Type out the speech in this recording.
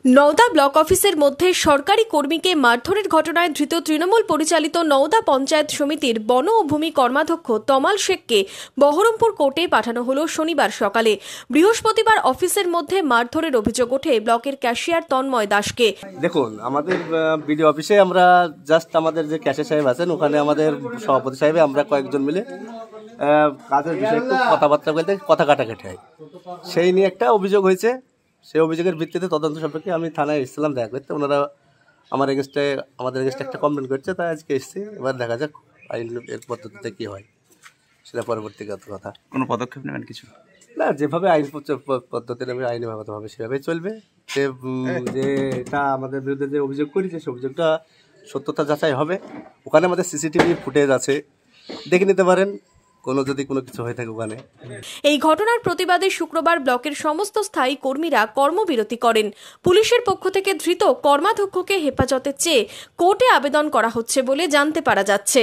Nowda block অফিসের মধ্যে সরকারি কর্মীকে মারধরের ঘটনায় ধৃত তৃণমূল পরিচালিত নওদা পঞ্চায়েত সমিতির বন ও ভূমি কর্মাধ্যক্ষ তমাল শেখকে বহরমপুর কোর্টে পাঠানো হলো শনিবার সকালে। বৃহস্পতিবার অফিসের মধ্যে মারধরের অভিযোগ ওঠে ব্লকের ক্যাশিয়ার তন্ময় দাসকে। দেখুন, আমাদের বিডিও অফিসে আমরা জাস্ট আমাদের যে ক্যাশিয়ার সাহেব আছেন ওখানে আমাদের সভাপতি সাহেব আমরা কয়েকজন মিলে কাজের বিষয়ে একটু কথাবার্তা বলতে কথা কাটাকাটি হয়, সেই নিয়ে একটা অভিযোগ হয়েছে। সেই অভিযোগের ভিত্তিতে তদন্ত সম্পর্কে আমি থানায় এসেছিলাম দেখা করতে। ওনারা আমাদের এগেস্টে একটা কমপ্লেন করছে, তাই আজকে এসেছি। এবার দেখা যাক আইন এর পদ্ধতিতে কী হয়, সেটা পরবর্তীগত কথা। কোনো পদক্ষেপ নেবেন কিছু না, যেভাবে আইন পদ্ধতি নেবে আইনগতভাবে সেভাবেই চলবে। যে এটা আমাদের বিরুদ্ধে যে অভিযোগ করেছে সে অভিযোগটা সত্যতা যাচাই হবে। ওখানে আমাদের সিসিটিভি ফুটেজ আছে, দেখে নিতে পারেন যদি কোনো কিছু হয়ে থাকে ওখানে। এই ঘটনার প্রতিবাদে শুক্রবার ব্লকের সমস্ত স্থায়ী কর্মীরা কর্মবিরতি করেন। পুলিশের পক্ষ থেকে ধৃত কর্মাধ্যক্ষকে হেফাজতে চেয়ে কোর্টে আবেদন করা হচ্ছে বলে জানতে পারা যাচ্ছে।